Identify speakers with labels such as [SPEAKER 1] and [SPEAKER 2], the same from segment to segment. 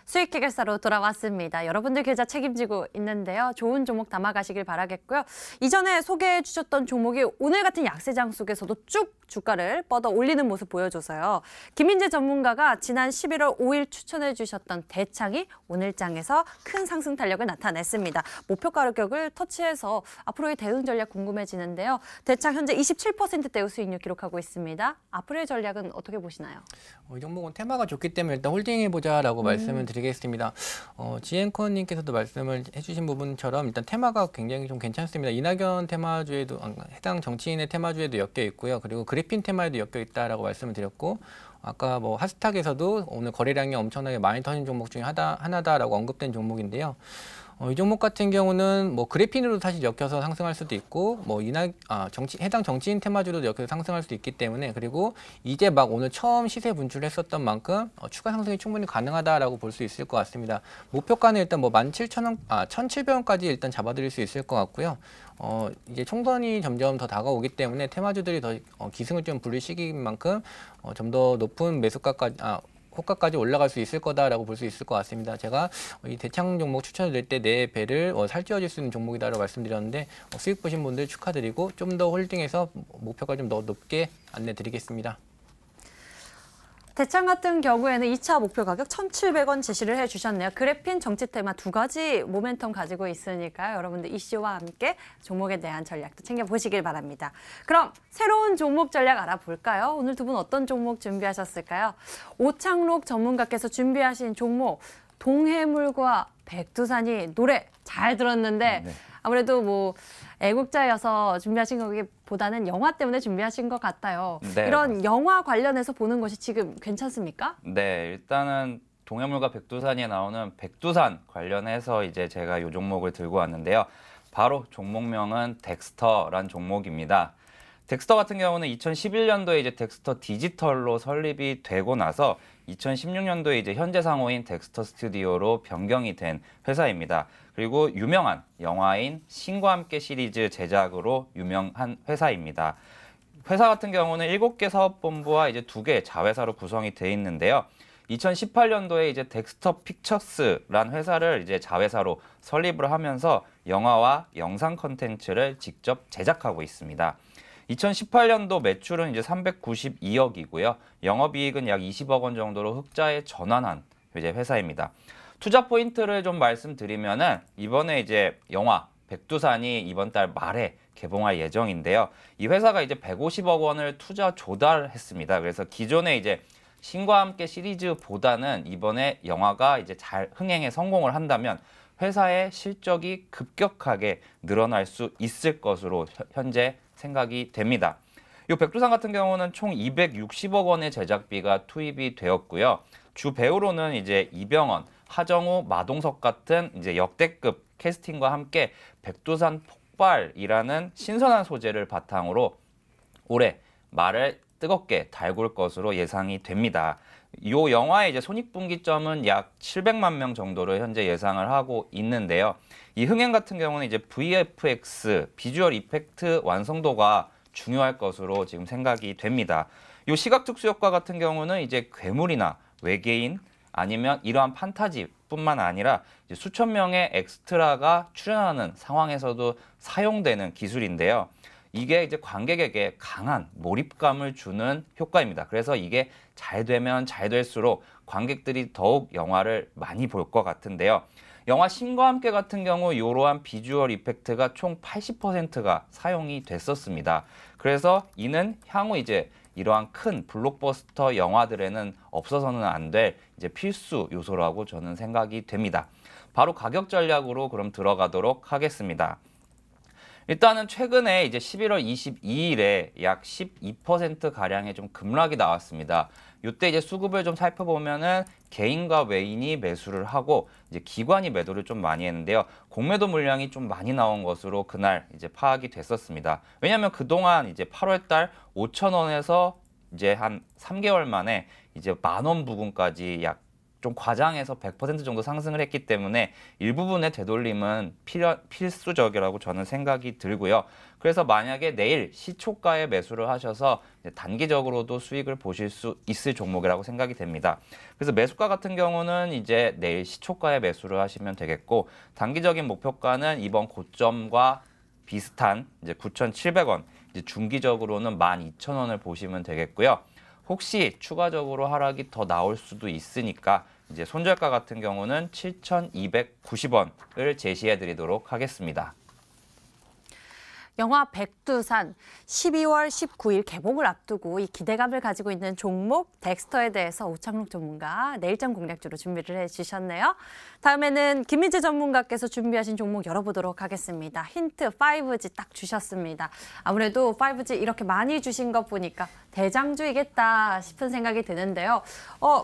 [SPEAKER 1] 수익 해결사로 돌아왔습니다. 여러분들 계좌 책임지고 있는데요. 좋은 종목 담아가시길 바라겠고요. 이전에 소개해 주셨던 종목이 오늘 같은 약세장 속에서도 쭉 주가를 뻗어 올리는 모습 보여줘서요. 김민재 전문가가 지난 11월 5일 추천해 주셨던 대창이 오늘 장에서 큰 상승 탄력을 나타냈습니다. 목표 가격을 터치해서 앞으로의 대응 전략 궁금해지는데요. 대창 현재 27%대의 수익률 기록하고 있습니다. 앞으로의 전략은 어떻게 보시나요?
[SPEAKER 2] 이 종목은 테마가 좋기 때문에 일단 홀딩해보자라고 말씀을 드리겠습니다. 지앤커님께서도 말씀을 해주신 부분처럼 일단 테마가 굉장히 좀 괜찮습니다. 이낙연 테마주에도 해당 정치인의 테마주에도 엮여 있고요. 그리고 그래핀 테마에도 엮여 있다라고 말씀을 드렸고 아까 뭐 하스탁에서도 오늘 거래량이 엄청나게 많이 터진 종목 중에 하나다라고 언급된 종목인데요. 이 종목 같은 경우는 뭐 그래핀으로 사실 엮여서 상승할 수도 있고 뭐 해당 정치인 테마주로도 엮여서 상승할 수도 있기 때문에 그리고 이제 막 오늘 처음 시세 분출을 했었던 만큼 추가 상승이 충분히 가능하다라고 볼 수 있을 것 같습니다. 목표가는 일단 뭐 17,000원, 1,700원까지 일단 잡아드릴 수 있을 것 같고요. 이제 총선이 점점 더 다가오기 때문에 테마주들이 더 기승을 좀 부릴 시기인 만큼 좀 더 높은 매수가까지 호가까지 올라갈 수 있을 거다라고 볼 수 있을 것 같습니다. 제가 이 대창 종목 추천을 드릴 때 내 배를 살찌워줄 수 있는 종목이다라고 말씀드렸는데 수익 보신 분들 축하드리고 좀 더 홀딩해서 목표가 좀 더 높게 안내 드리겠습니다.
[SPEAKER 1] 대창 같은 경우에는 2차 목표 가격 1,700원 제시를 해주셨네요. 그래핀 정치 테마 두 가지 모멘텀 가지고 있으니까요. 여러분들 이슈와 함께 종목에 대한 전략도 챙겨보시길 바랍니다. 그럼 새로운 종목 전략 알아볼까요? 오늘 두 분 어떤 종목 준비하셨을까요? 오창록 전문가께서 준비하신 종목 동해물과 백두산이 노래 잘 들었는데
[SPEAKER 3] 네.
[SPEAKER 1] 아무래도 뭐 애국자여서 준비하신 거기보다는 영화 때문에 준비하신 것 같아요.
[SPEAKER 3] 네,
[SPEAKER 1] 이런
[SPEAKER 3] 맞습니다.
[SPEAKER 1] 영화 관련해서 보는 것이 지금 괜찮습니까?
[SPEAKER 3] 네, 일단은 동해물과 백두산에 나오는 백두산 관련해서 이제 제가 이 종목을 들고 왔는데요. 바로 종목명은 덱스터란 종목입니다. 덱스터 같은 경우는 2011년도에 이제 덱스터 디지털로 설립이 되고 나서 2016년도에 이제 현재 상호인 덱스터 스튜디오로 변경이 된 회사입니다. 그리고 유명한 영화인 신과 함께 시리즈 제작으로 유명한 회사입니다. 회사 같은 경우는 7개 사업본부와 이제 2개 자회사로 구성이 돼 있는데요. 2018년도에 이제 덱스터 픽처스란 회사를 이제 자회사로 설립을 하면서 영화와 영상 컨텐츠를 직접 제작하고 있습니다. 2018년도 매출은 이제 392억이고요. 영업이익은 약 20억 원 정도로 흑자에 전환한 이제 회사입니다. 투자 포인트를 좀 말씀드리면은 이번에 이제 영화 백두산이 이번 달 말에 개봉할 예정인데요. 이 회사가 이제 150억 원을 투자 조달했습니다. 그래서 기존에 이제 신과 함께 시리즈보다는 이번에 영화가 이제 잘 흥행에 성공을 한다면 회사의 실적이 급격하게 늘어날 수 있을 것으로 현재 생각이 됩니다. 이 백두산 같은 경우는 총 260억 원의 제작비가 투입이 되었고요. 주 배우로는 이제 이병헌, 하정우, 마동석 같은 이제 역대급 캐스팅과 함께 백두산 폭발이라는 신선한 소재를 바탕으로 올해 말을 뜨겁게 달굴 것으로 예상이 됩니다. 이 영화의 이제 손익분기점은 약 700만 명 정도로 현재 예상을 하고 있는데요. 이 흥행 같은 경우는 이제 VFX, 비주얼 이펙트 완성도가 중요할 것으로 지금 생각이 됩니다. 이 시각 특수 효과 같은 경우는 이제 괴물이나 외계인 아니면 이러한 판타지뿐만 아니라 이제 수천 명의 엑스트라가 출연하는 상황에서도 사용되는 기술인데요. 이게 이제 관객에게 강한 몰입감을 주는 효과입니다. 그래서 이게 잘 되면 잘 될수록 관객들이 더욱 영화를 많이 볼 것 같은데요. 영화 신과 함께 같은 경우 이러한 비주얼 이펙트가 총 80%가 사용이 됐었습니다. 그래서 이는 향후 이제 이러한 큰 블록버스터 영화들에는 없어서는 안 될 이제 필수 요소라고 저는 생각이 됩니다. 바로 가격 전략으로 그럼 들어가도록 하겠습니다. 일단은 최근에 이제 11월 22일에 약 12% 가량의 좀 급락이 나왔습니다. 이때 이제 수급을 좀 살펴보면은 개인과 외인이 매수를 하고 이제 기관이 매도를 좀 많이 했는데요. 공매도 물량이 좀 많이 나온 것으로 그날 이제 파악이 됐었습니다. 왜냐하면 그동안 이제 8월 달 5,000원에서 이제 한 3개월 만에 이제 10,000원 부근까지 약 좀 과장해서 100% 정도 상승을 했기 때문에 일부분의 되돌림은 필수적이라고 저는 생각이 들고요. 그래서 만약에 내일 시초가에 매수를 하셔서 단기적으로도 수익을 보실 수 있을 종목이라고 생각이 됩니다. 그래서 매수가 같은 경우는 이제 내일 시초가에 매수를 하시면 되겠고, 단기적인 목표가는 이번 고점과 비슷한 이제 9,700원, 이제 중기적으로는 12,000원을 보시면 되겠고요. 혹시 추가적으로 하락이 더 나올 수도 있으니까 이제 손절가 같은 경우는 7,290원을 제시해 드리도록 하겠습니다.
[SPEAKER 1] 영화 백두산 12월 19일 개봉을 앞두고 이 기대감을 가지고 있는 종목 덱스터에 대해서 오창록 전문가 내일장 공략주로 준비를 해주셨네요. 다음에는 김민재 전문가께서 준비하신 종목 열어보도록 하겠습니다. 힌트 5G 딱 주셨습니다. 아무래도 5G 이렇게 많이 주신 것 보니까 대장주이겠다 싶은 생각이 드는데요.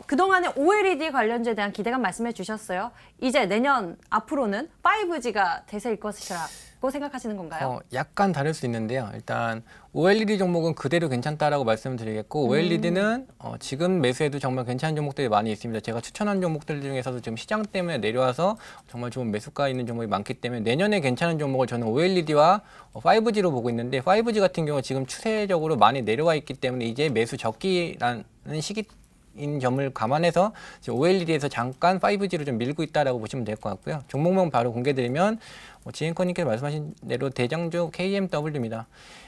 [SPEAKER 1] 그동안에 OLED 관련주에 대한 기대감 말씀해 주셨어요. 이제 내년 앞으로는 5G가 대세일 것이라고 생각하시는 건가요?
[SPEAKER 2] 약간 다를 수 있는데요. 일단 OLED 종목은 그대로 괜찮다라고 말씀드리겠고, OLED는 지금 매수해도 정말 괜찮은 종목들이 많이 있습니다. 제가 추천한 종목들 중에서도 지금 시장 때문에 내려와서 정말 좋은 매수가 있는 종목이 많기 때문에 내년에 괜찮은 종목을 저는 OLED와 5G로 보고 있는데, 5G 같은 경우 지금 추세적으로 많이 내려와 있기 때문에 이제 매수 적기라는 시기인 점을 감안해서 지금 OLED에서 잠깐 5G로 좀 밀고 있다라고 보시면 될 것 같고요. 종목명 바로 공개드리면 지앤커님께서 말씀하신 대로 대장주 KMW입니다.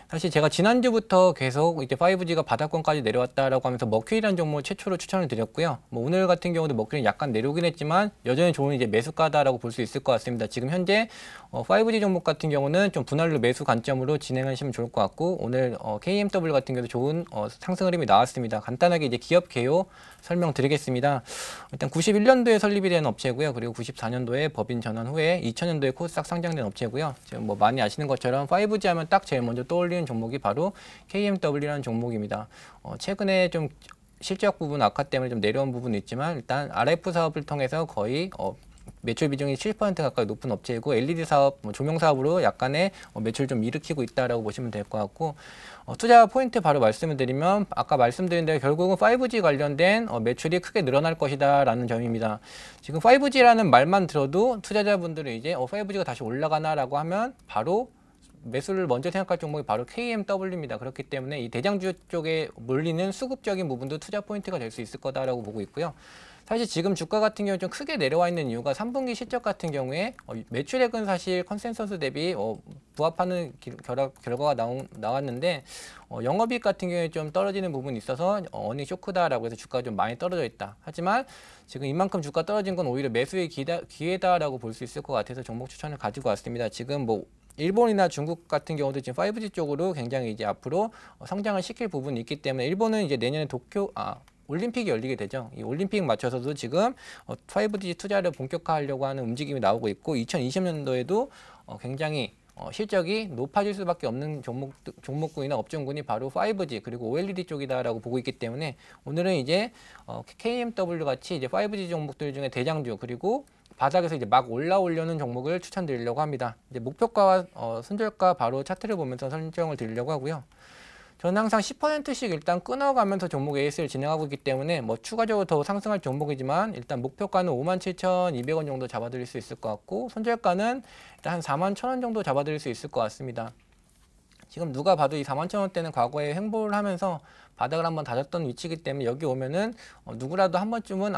[SPEAKER 2] 사실 제가 지난주부터 계속 이제 5G가 바닥권까지 내려왔다라고 하면서 머큐리라는 종목 최초로 추천을 드렸고요. 오늘 같은 경우도 머큐리 약간 내려오긴 했지만 여전히 좋은 이제 매수가다라고 볼 수 있을 것 같습니다. 지금 현재 5G 종목 같은 경우는 좀 분할로 매수 관점으로 진행하시면 좋을 것 같고, 오늘 KMW 같은 경우도 좋은 상승 흐름이 나왔습니다. 간단하게 이제 기업 개요 설명드리겠습니다. 일단 91년도에 설립이 된 업체고요. 그리고 94년도에 법인 전환 후에 2000년도에 코스닥 상장된 업체고요. 지금 많이 아시는 것처럼 5G 하면 딱 제일 먼저 떠올리는 종목이 바로 KMW라는 종목입니다. 최근에 좀 실적 부분 악화 때문에 좀 내려온 부분이 있지만, 일단 RF 사업을 통해서 거의 매출 비중이 7% 가까이 높은 업체이고, LED 사업, 조명 사업으로 약간의 매출 좀 일으키고 있다라고 보시면 될 것 같고, 투자 포인트 바로 말씀을 드리면 아까 말씀드린 대로 결국은 5G 관련된 매출이 크게 늘어날 것이다라는 점입니다. 지금 5G라는 말만 들어도 투자자분들은 이제 5G가 다시 올라가나라고 하면 바로 매수를 먼저 생각할 종목이 바로 KMW입니다. 그렇기 때문에 이 대장주 쪽에 몰리는 수급적인 부분도 투자 포인트가 될 수 있을 거다라고 보고 있고요. 사실 지금 주가 같은 경우 좀 크게 내려와 있는 이유가 3분기 실적 같은 경우에 매출액은 사실 컨센서스 대비 부합하는 결과가 나왔는데, 영업이익 같은 경우에 좀 떨어지는 부분이 있어서 어닝 쇼크다라고 해서 주가가 좀 많이 떨어져 있다. 하지만 지금 이만큼 주가 떨어진 건 오히려 매수의 기회다라고 볼 수 있을 것 같아서 종목 추천을 가지고 왔습니다. 지금 일본이나 중국 같은 경우도 지금 5G 쪽으로 굉장히 이제 앞으로 성장을 시킬 부분이 있기 때문에, 일본은 이제 내년에 올림픽이 열리게 되죠. 이 올림픽 맞춰서도 지금 5G 투자를 본격화하려고 하는 움직임이 나오고 있고, 2020년도에도 굉장히 실적이 높아질 수밖에 없는 종목군이나 업종군이 바로 5G 그리고 OLED 쪽이다라고 보고 있기 때문에, 오늘은 이제 KMW 같이 이제 5G 종목들 중에 대장주 그리고 바닥에서 이제 막 올라오려는 종목을 추천드리려고 합니다. 이제 목표가와 손절가 바로 차트를 보면서 설정을 드리려고 하고요. 저는 항상 10%씩 일단 끊어가면서 종목 AS를 진행하고 있기 때문에 추가적으로 더 상승할 종목이지만, 일단 목표가는 57,200원 정도 잡아드릴 수 있을 것 같고, 손절가는 일단 한 41,000원 정도 잡아드릴 수 있을 것 같습니다. 지금 누가 봐도 이 41,000원대는 과거에 횡보를 하면서 바닥을 한번 다졌던 위치이기 때문에, 여기 오면은 누구라도 한 번쯤은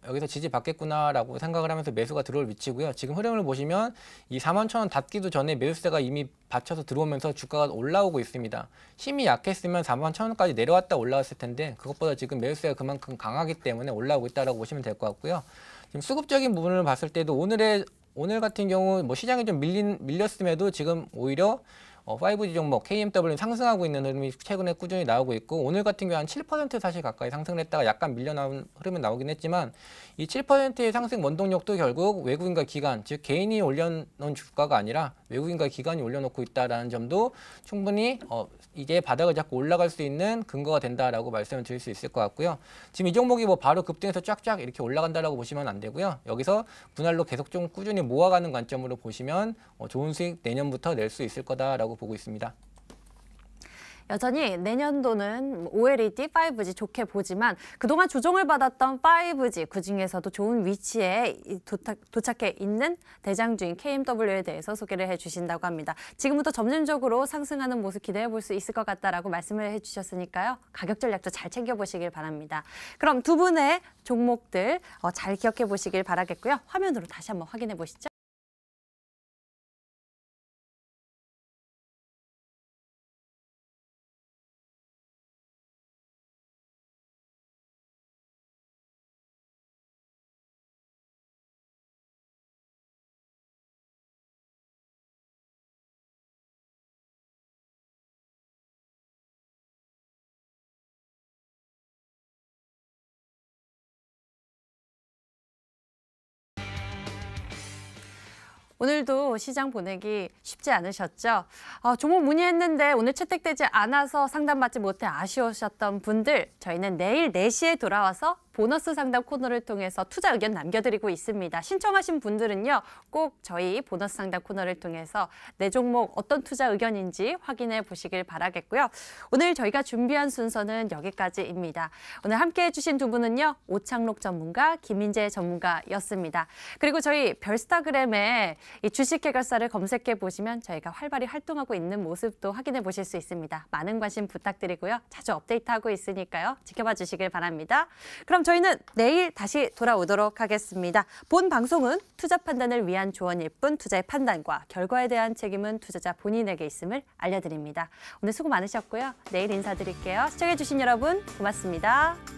[SPEAKER 2] 여기서 지지 받겠구나라고 생각을 하면서 매수가 들어올 위치고요. 지금 흐름을 보시면 이 41,000원 닿기도 전에 매수세가 이미 받쳐서 들어오면서 주가가 올라오고 있습니다. 힘이 약했으면 41,000원까지 내려왔다 올라왔을 텐데, 그것보다 지금 매수세가 그만큼 강하기 때문에 올라오고 있다라고 보시면 될 것 같고요. 지금 수급적인 부분을 봤을 때도 오늘 같은 경우 시장이 좀 밀렸음에도 지금 오히려 5G 종목 KMW는 상승하고 있는 흐름이 최근에 꾸준히 나오고 있고, 오늘 같은 경우 한 7% 사실 가까이 상승을 했다가 약간 밀려나온 흐름이 나오긴 했지만, 이 7%의 상승 원동력도 결국 외국인과 기관, 즉 개인이 올려놓은 주가가 아니라 외국인과 기관이 올려놓고 있다는 점도 충분히 이제 바닥을 잡고 올라갈 수 있는 근거가 된다라고 말씀을 드릴 수 있을 것 같고요. 지금 이 종목이 바로 급등해서 쫙쫙 이렇게 올라간다라고 보시면 안 되고요. 여기서 분할로 계속 좀 꾸준히 모아가는 관점으로 보시면 좋은 수익 내년부터 낼 수 있을 거다라고 보고 있습니다.
[SPEAKER 1] 여전히 내년도는 OLED 5G 좋게 보지만 그동안 조정을 받았던 5G 그중에서도 좋은 위치에 도착해 있는 대장주인 KMW에 대해서 소개를 해주신다고 합니다. 지금부터 점진적으로 상승하는 모습 기대해 볼 수 있을 것 같다라고 말씀을 해주셨으니까요. 가격 전략도 잘 챙겨보시길 바랍니다. 그럼 두 분의 종목들 잘 기억해 보시길 바라겠고요. 화면으로 다시 한번 확인해 보시죠. 오늘도 시장 보내기 쉽지 않으셨죠? 종목 문의했는데 오늘 채택되지 않아서 상담받지 못해 아쉬우셨던 분들, 저희는 내일 4시에 돌아와서 보너스 상담 코너를 통해서 투자 의견 남겨드리고 있습니다. 신청하신 분들은요, 꼭 저희 보너스 상담 코너를 통해서 내 종목 어떤 투자 의견인지 확인해 보시길 바라겠고요. 오늘 저희가 준비한 순서는 여기까지입니다. 오늘 함께해 주신 두 분은요, 오창록 전문가, 김민재 전문가였습니다. 그리고 저희 별스타그램에 이 주식 해결사를 검색해 보시면 저희가 활발히 활동하고 있는 모습도 확인해 보실 수 있습니다. 많은 관심 부탁드리고요. 자주 업데이트하고 있으니까요. 지켜봐 주시길 바랍니다. 그럼 저희는 내일 다시 돌아오도록 하겠습니다. 본 방송은 투자 판단을 위한 조언일 뿐 투자의 판단과 결과에 대한 책임은 투자자 본인에게 있음을 알려드립니다. 오늘 수고 많으셨고요. 내일 인사드릴게요. 시청해 주신 여러분 고맙습니다.